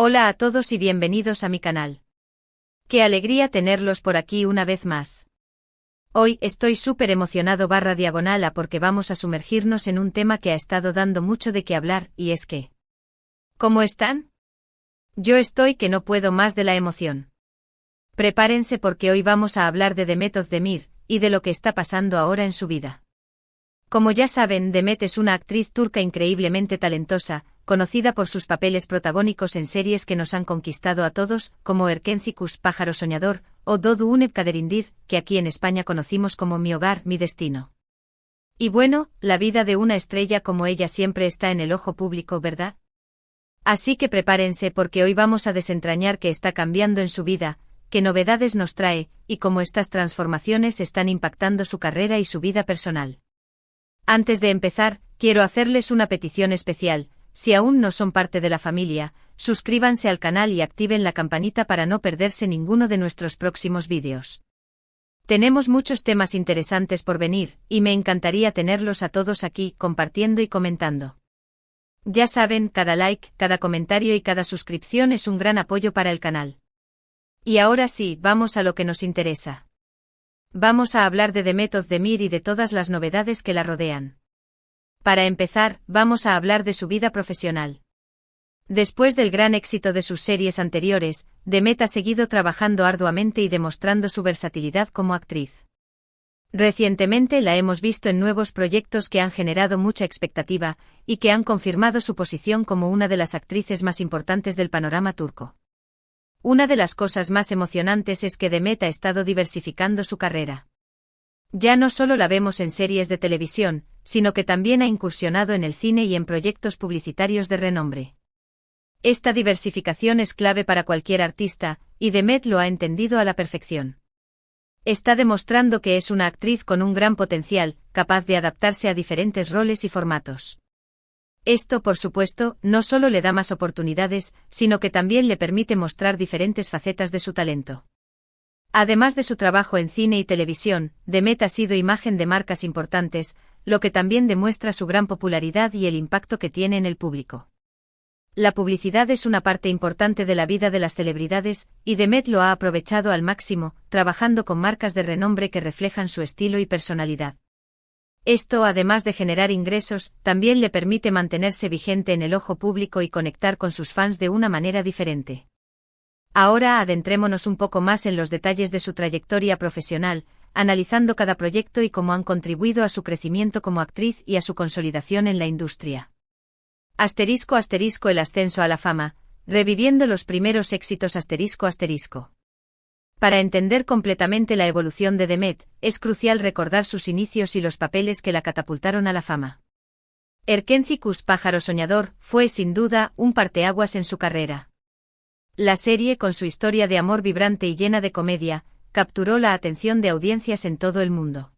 Hola a todos y bienvenidos a mi canal. Qué alegría tenerlos por aquí una vez más. Hoy estoy súper emocionado /diagonal porque vamos a sumergirnos en un tema que ha estado dando mucho de qué hablar, y es que... ¿Cómo están? Yo estoy que no puedo más de la emoción. Prepárense porque hoy vamos a hablar de Demet Özdemir, y de lo que está pasando ahora en su vida. Como ya saben, Demet es una actriz turca increíblemente talentosa, conocida por sus papeles protagónicos en series que nos han conquistado a todos, como Erkenci Pájaro Soñador, o Doğdu Unep Kaderindir, que aquí en España conocimos como Mi Hogar, Mi Destino. Y bueno, la vida de una estrella como ella siempre está en el ojo público, ¿verdad? Así que prepárense porque hoy vamos a desentrañar qué está cambiando en su vida, qué novedades nos trae, y cómo estas transformaciones están impactando su carrera y su vida personal. Antes de empezar, quiero hacerles una petición especial. Si aún no son parte de la familia, suscríbanse al canal y activen la campanita para no perderse ninguno de nuestros próximos vídeos. Tenemos muchos temas interesantes por venir, y me encantaría tenerlos a todos aquí, compartiendo y comentando. Ya saben, cada like, cada comentario y cada suscripción es un gran apoyo para el canal. Y ahora sí, vamos a lo que nos interesa. Vamos a hablar de Demet Özdemir y de todas las novedades que la rodean. Para empezar, vamos a hablar de su vida profesional. Después del gran éxito de sus series anteriores, Demet ha seguido trabajando arduamente y demostrando su versatilidad como actriz. Recientemente la hemos visto en nuevos proyectos que han generado mucha expectativa, y que han confirmado su posición como una de las actrices más importantes del panorama turco. Una de las cosas más emocionantes es que Demet ha estado diversificando su carrera. Ya no solo la vemos en series de televisión, sino que también ha incursionado en el cine y en proyectos publicitarios de renombre. Esta diversificación es clave para cualquier artista, y Demet lo ha entendido a la perfección. Está demostrando que es una actriz con un gran potencial, capaz de adaptarse a diferentes roles y formatos. Esto, por supuesto, no solo le da más oportunidades, sino que también le permite mostrar diferentes facetas de su talento. Además de su trabajo en cine y televisión, Demet ha sido imagen de marcas importantes, lo que también demuestra su gran popularidad y el impacto que tiene en el público. La publicidad es una parte importante de la vida de las celebridades, y Demet lo ha aprovechado al máximo, trabajando con marcas de renombre que reflejan su estilo y personalidad. Esto, además de generar ingresos, también le permite mantenerse vigente en el ojo público y conectar con sus fans de una manera diferente. Ahora adentrémonos un poco más en los detalles de su trayectoria profesional, analizando cada proyecto y cómo han contribuido a su crecimiento como actriz y a su consolidación en la industria. *** El ascenso a la fama, reviviendo los primeros éxitos ***. Para entender completamente la evolución de Demet, es crucial recordar sus inicios y los papeles que la catapultaron a la fama. Erkenci Pájaro Soñador fue sin duda un parteaguas en su carrera. La serie, con su historia de amor vibrante y llena de comedia, capturó la atención de audiencias en todo el mundo.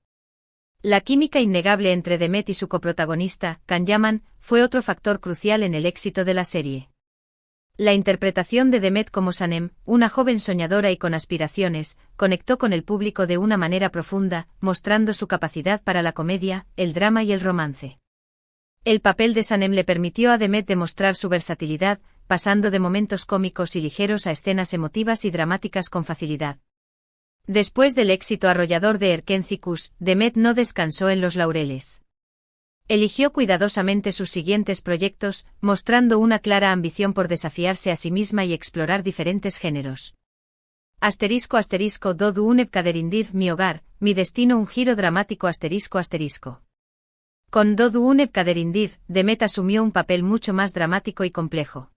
La química innegable entre Demet y su coprotagonista, Can Yaman, fue otro factor crucial en el éxito de la serie. La interpretación de Demet como Sanem, una joven soñadora y con aspiraciones, conectó con el público de una manera profunda, mostrando su capacidad para la comedia, el drama y el romance. El papel de Sanem le permitió a Demet demostrar su versatilidad, pasando de momentos cómicos y ligeros a escenas emotivas y dramáticas con facilidad. Después del éxito arrollador de Erkenci, Demet no descansó en los laureles. Eligió cuidadosamente sus siguientes proyectos, mostrando una clara ambición por desafiarse a sí misma y explorar diferentes géneros. *** Doğdu Unep Kaderindir, Mi Hogar, Mi Destino, un giro dramático ***. Con Doğdu Unep Kaderindir, Demet asumió un papel mucho más dramático y complejo.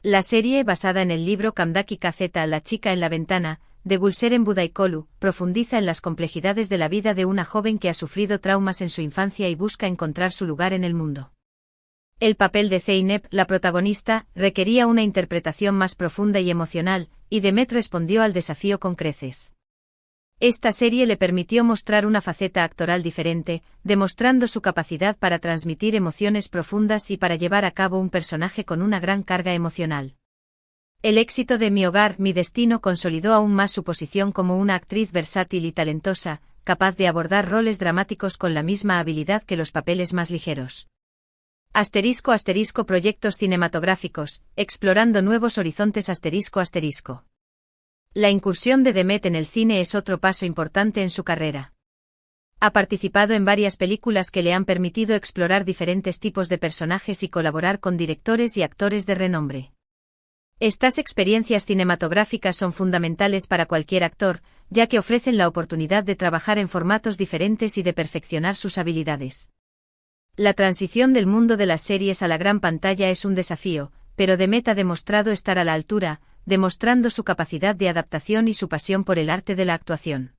La serie, basada en el libro Camdaki KZ, La chica en la ventana, de Gülseren Budaykolu, profundiza en las complejidades de la vida de una joven que ha sufrido traumas en su infancia y busca encontrar su lugar en el mundo. El papel de Zeynep, la protagonista, requería una interpretación más profunda y emocional, y Demet respondió al desafío con creces. Esta serie le permitió mostrar una faceta actoral diferente, demostrando su capacidad para transmitir emociones profundas y para llevar a cabo un personaje con una gran carga emocional. El éxito de Mi Hogar, Mi Destino consolidó aún más su posición como una actriz versátil y talentosa, capaz de abordar roles dramáticos con la misma habilidad que los papeles más ligeros. Asterisco asterisco proyectos cinematográficos, explorando nuevos horizontes asterisco asterisco. La incursión de Demet en el cine es otro paso importante en su carrera. Ha participado en varias películas que le han permitido explorar diferentes tipos de personajes y colaborar con directores y actores de renombre. Estas experiencias cinematográficas son fundamentales para cualquier actor, ya que ofrecen la oportunidad de trabajar en formatos diferentes y de perfeccionar sus habilidades. La transición del mundo de las series a la gran pantalla es un desafío, pero Demet ha demostrado estar a la altura, demostrando su capacidad de adaptación y su pasión por el arte de la actuación.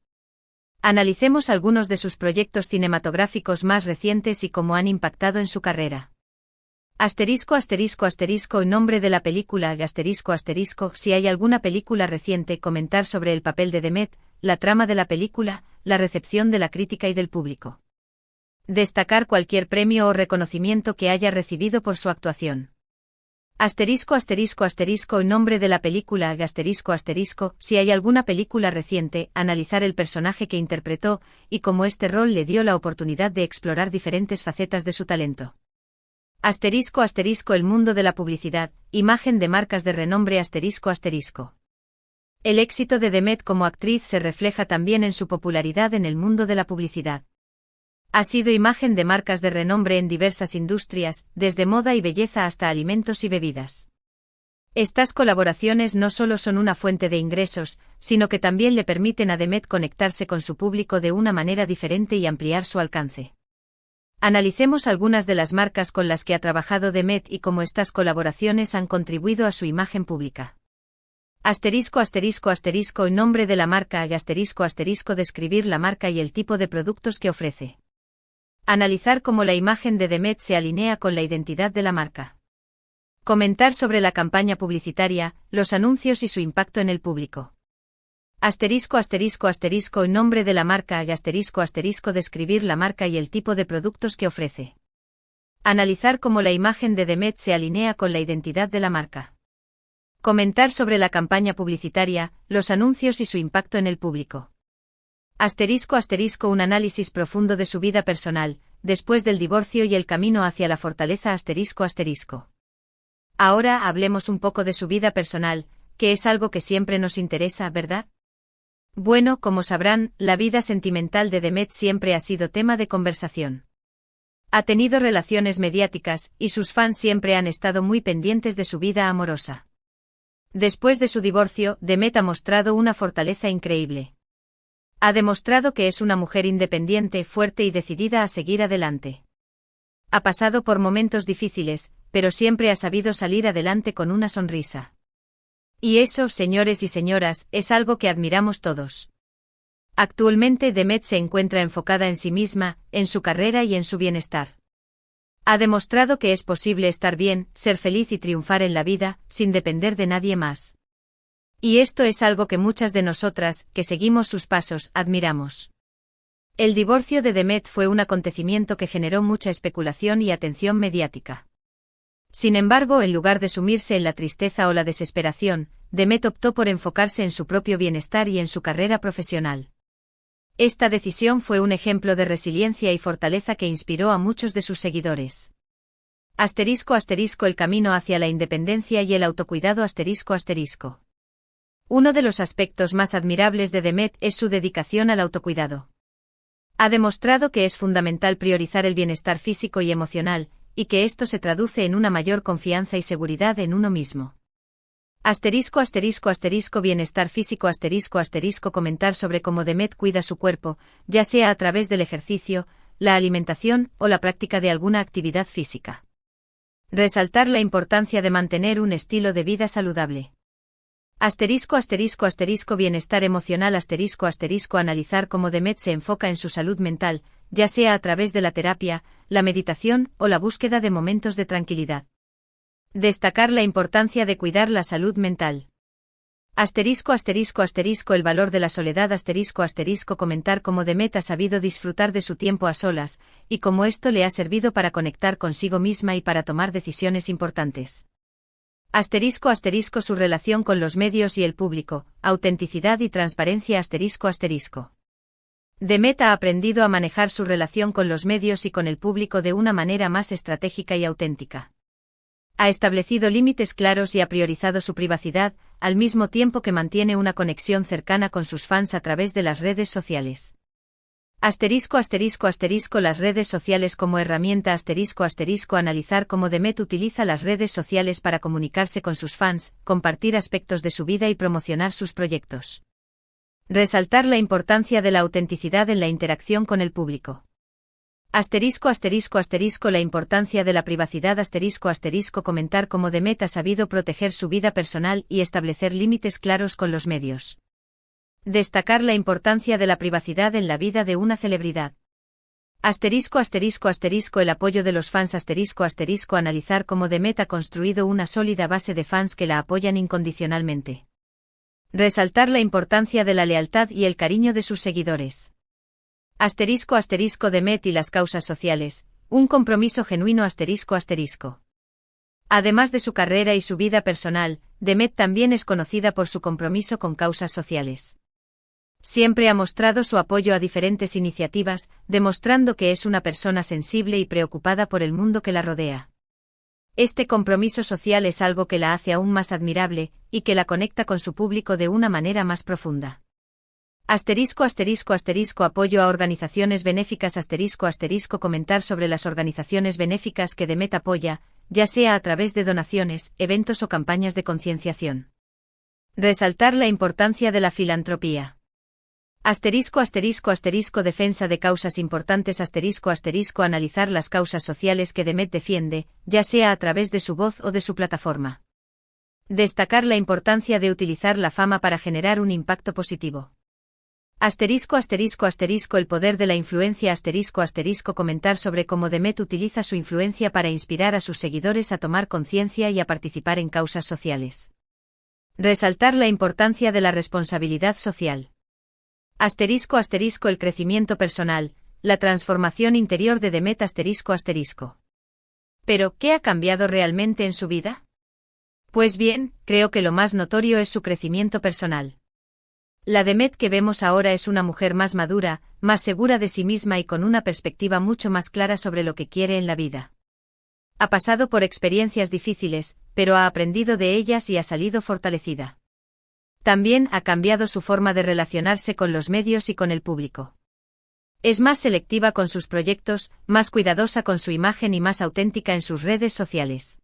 Analicemos algunos de sus proyectos cinematográficos más recientes y cómo han impactado en su carrera. Asterisco asterisco asterisco nombre de la película asterisco asterisco si hay alguna película reciente comentar sobre el papel de Demet, la trama de la película, la recepción de la crítica y del público. Destacar cualquier premio o reconocimiento que haya recibido por su actuación. Asterisco asterisco asterisco nombre de la película asterisco asterisco si hay alguna película reciente, analizar el personaje que interpretó y cómo este rol le dio la oportunidad de explorar diferentes facetas de su talento. Asterisco asterisco el mundo de la publicidad, imagen de marcas de renombre asterisco asterisco. El éxito de Demet como actriz se refleja también en su popularidad en el mundo de la publicidad. Ha sido imagen de marcas de renombre en diversas industrias, desde moda y belleza hasta alimentos y bebidas. Estas colaboraciones no solo son una fuente de ingresos, sino que también le permiten a Demet conectarse con su público de una manera diferente y ampliar su alcance. Analicemos algunas de las marcas con las que ha trabajado Demet y cómo estas colaboraciones han contribuido a su imagen pública. Asterisco asterisco asterisco nombre de la marca y asterisco asterisco describir la marca y el tipo de productos que ofrece. Analizar cómo la imagen de Demet se alinea con la identidad de la marca. Comentar sobre la campaña publicitaria, los anuncios y su impacto en el público. Asterisco asterisco asterisco nombre de la marca y asterisco asterisco describir la marca y el tipo de productos que ofrece. Analizar cómo la imagen de Demet se alinea con la identidad de la marca. Comentar sobre la campaña publicitaria, los anuncios y su impacto en el público. Asterisco asterisco un análisis profundo de su vida personal, después del divorcio y el camino hacia la fortaleza asterisco asterisco. Ahora hablemos un poco de su vida personal, que es algo que siempre nos interesa, ¿verdad? Bueno, como sabrán, la vida sentimental de Demet siempre ha sido tema de conversación. Ha tenido relaciones mediáticas, y sus fans siempre han estado muy pendientes de su vida amorosa. Después de su divorcio, Demet ha mostrado una fortaleza increíble. Ha demostrado que es una mujer independiente, fuerte y decidida a seguir adelante. Ha pasado por momentos difíciles, pero siempre ha sabido salir adelante con una sonrisa. Y eso, señores y señoras, es algo que admiramos todos. Actualmente Demet se encuentra enfocada en sí misma, en su carrera y en su bienestar. Ha demostrado que es posible estar bien, ser feliz y triunfar en la vida, sin depender de nadie más. Y esto es algo que muchas de nosotras, que seguimos sus pasos, admiramos. El divorcio de Demet fue un acontecimiento que generó mucha especulación y atención mediática. Sin embargo, en lugar de sumirse en la tristeza o la desesperación, Demet optó por enfocarse en su propio bienestar y en su carrera profesional. Esta decisión fue un ejemplo de resiliencia y fortaleza que inspiró a muchos de sus seguidores. Asterisco asterisco el camino hacia la independencia y el autocuidado asterisco asterisco. Uno de los aspectos más admirables de Demet es su dedicación al autocuidado. Ha demostrado que es fundamental priorizar el bienestar físico y emocional, y que esto se traduce en una mayor confianza y seguridad en uno mismo. Asterisco asterisco asterisco bienestar físico asterisco asterisco comentar sobre cómo Demet cuida su cuerpo, ya sea a través del ejercicio, la alimentación o la práctica de alguna actividad física. Resaltar la importancia de mantener un estilo de vida saludable. Asterisco asterisco asterisco bienestar emocional asterisco asterisco analizar cómo Demet se enfoca en su salud mental, ya sea a través de la terapia, la meditación o la búsqueda de momentos de tranquilidad. Destacar la importancia de cuidar la salud mental. Asterisco asterisco asterisco el valor de la soledad asterisco asterisco comentar cómo Demet ha sabido disfrutar de su tiempo a solas, y cómo esto le ha servido para conectar consigo misma y para tomar decisiones importantes. Asterisco asterisco su relación con los medios y el público, autenticidad y transparencia asterisco asterisco. Demet ha aprendido a manejar su relación con los medios y con el público de una manera más estratégica y auténtica. Ha establecido límites claros y ha priorizado su privacidad, al mismo tiempo que mantiene una conexión cercana con sus fans a través de las redes sociales. Las redes sociales como herramienta analizar cómo Demet utiliza las redes sociales para comunicarse con sus fans, compartir aspectos de su vida y promocionar sus proyectos. Resaltar la importancia de la autenticidad en la interacción con el público. La importancia de la privacidad comentar cómo Demet ha sabido proteger su vida personal y establecer límites claros con los medios. Destacar la importancia de la privacidad en la vida de una celebridad. El apoyo de los fans analizar cómo Demet ha construido una sólida base de fans que la apoyan incondicionalmente. Resaltar la importancia de la lealtad y el cariño de sus seguidores. Demet y las causas sociales, un compromiso genuino Además de su carrera y su vida personal, Demet también es conocida por su compromiso con causas sociales. Siempre ha mostrado su apoyo a diferentes iniciativas, demostrando que es una persona sensible y preocupada por el mundo que la rodea. Este compromiso social es algo que la hace aún más admirable, y que la conecta con su público de una manera más profunda. Apoyo a organizaciones benéficas comentar sobre las organizaciones benéficas que Demet apoya, ya sea a través de donaciones, eventos o campañas de concienciación. Resaltar la importancia de la filantropía. Defensa de causas importantes analizar las causas sociales que Demet defiende, ya sea a través de su voz o de su plataforma. Destacar la importancia de utilizar la fama para generar un impacto positivo. El poder de la influencia comentar sobre cómo Demet utiliza su influencia para inspirar a sus seguidores a tomar conciencia y a participar en causas sociales. Resaltar la importancia de la responsabilidad social. El crecimiento personal, la transformación interior de Demet ¿Pero qué ha cambiado realmente en su vida? Pues bien, creo que lo más notorio es su crecimiento personal. La Demet que vemos ahora es una mujer más madura, más segura de sí misma y con una perspectiva mucho más clara sobre lo que quiere en la vida. Ha pasado por experiencias difíciles, pero ha aprendido de ellas y ha salido fortalecida. También ha cambiado su forma de relacionarse con los medios y con el público. Es más selectiva con sus proyectos, más cuidadosa con su imagen y más auténtica en sus redes sociales.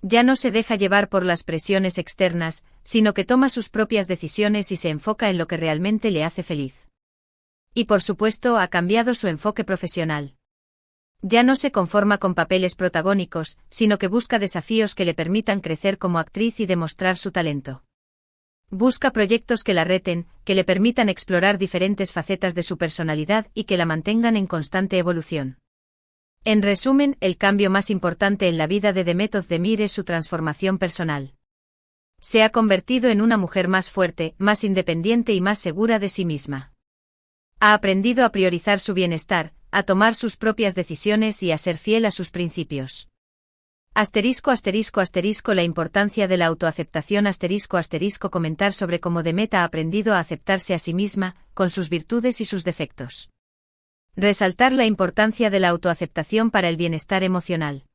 Ya no se deja llevar por las presiones externas, sino que toma sus propias decisiones y se enfoca en lo que realmente le hace feliz. Y por supuesto ha cambiado su enfoque profesional. Ya no se conforma con papeles protagónicos, sino que busca desafíos que le permitan crecer como actriz y demostrar su talento. Busca proyectos que la reten, que le permitan explorar diferentes facetas de su personalidad y que la mantengan en constante evolución. En resumen, el cambio más importante en la vida de Demet Özdemir es su transformación personal. Se ha convertido en una mujer más fuerte, más independiente y más segura de sí misma. Ha aprendido a priorizar su bienestar, a tomar sus propias decisiones y a ser fiel a sus principios. La importancia de la autoaceptación comentar sobre cómo Demet ha aprendido a aceptarse a sí misma, con sus virtudes y sus defectos. Resaltar la importancia de la autoaceptación para el bienestar emocional.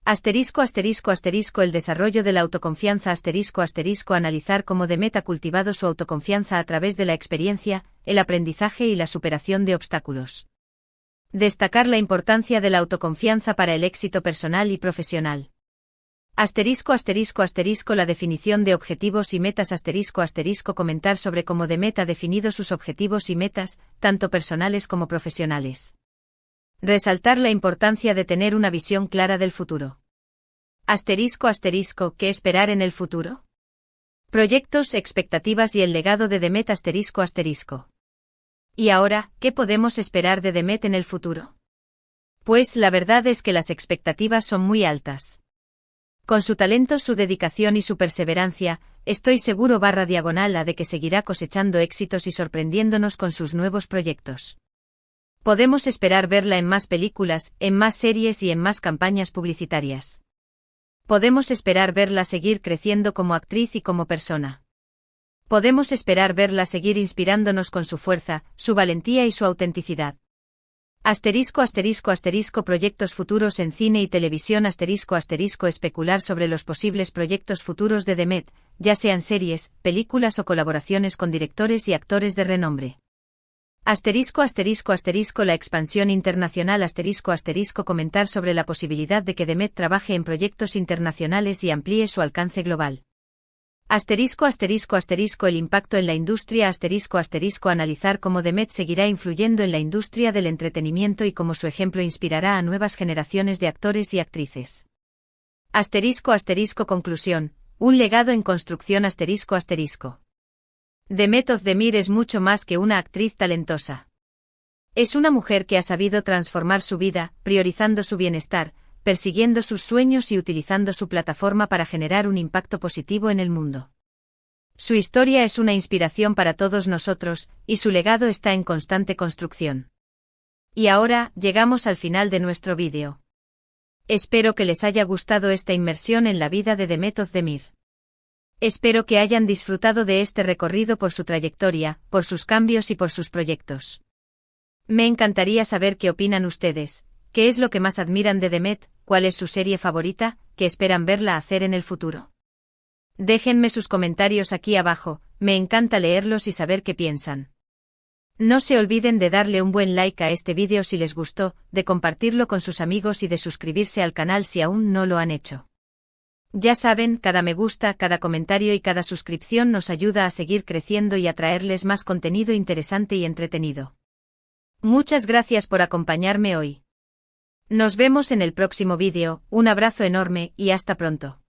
El desarrollo de la autoconfianza analizar cómo Demet ha cultivado su autoconfianza a través de la experiencia, el aprendizaje y la superación de obstáculos. Destacar la importancia de la autoconfianza para el éxito personal y profesional. La definición de objetivos y metas comentar sobre cómo Demet ha definido sus objetivos y metas, tanto personales como profesionales. Resaltar la importancia de tener una visión clara del futuro. ¿Qué esperar en el futuro? Proyectos, expectativas y el legado de Demet ¿Y ahora, qué podemos esperar de Demet en el futuro? Pues la verdad es que las expectativas son muy altas. Con su talento, su dedicación y su perseverancia, estoy seguro /a de que seguirá cosechando éxitos y sorprendiéndonos con sus nuevos proyectos. Podemos esperar verla en más películas, en más series y en más campañas publicitarias. Podemos esperar verla seguir creciendo como actriz y como persona. Podemos esperar verla seguir inspirándonos con su fuerza, su valentía y su autenticidad. Proyectos futuros en cine y televisión. Especular sobre los posibles proyectos futuros de Demet, ya sean series, películas o colaboraciones con directores y actores de renombre. La expansión internacional. Comentar sobre la posibilidad de que Demet trabaje en proyectos internacionales y amplíe su alcance global. El impacto en la industria. Analizar cómo Demet seguirá influyendo en la industria del entretenimiento y cómo su ejemplo inspirará a nuevas generaciones de actores y actrices. Conclusión. Un legado en construcción. Demet Özdemir es mucho más que una actriz talentosa. Es una mujer que ha sabido transformar su vida, priorizando su bienestar, persiguiendo sus sueños y utilizando su plataforma para generar un impacto positivo en el mundo. Su historia es una inspiración para todos nosotros, y su legado está en constante construcción. Y ahora, llegamos al final de nuestro vídeo. Espero que les haya gustado esta inmersión en la vida de Demet Özdemir. Espero que hayan disfrutado de este recorrido por su trayectoria, por sus cambios y por sus proyectos. Me encantaría saber qué opinan ustedes. ¿Qué es lo que más admiran de Demet? ¿Cuál es su serie favorita? ¿Qué esperan verla hacer en el futuro? Déjenme sus comentarios aquí abajo, me encanta leerlos y saber qué piensan. No se olviden de darle un buen like a este vídeo si les gustó, de compartirlo con sus amigos y de suscribirse al canal si aún no lo han hecho. Ya saben, cada me gusta, cada comentario y cada suscripción nos ayuda a seguir creciendo y a traerles más contenido interesante y entretenido. Muchas gracias por acompañarme hoy. Nos vemos en el próximo vídeo, un abrazo enorme y hasta pronto.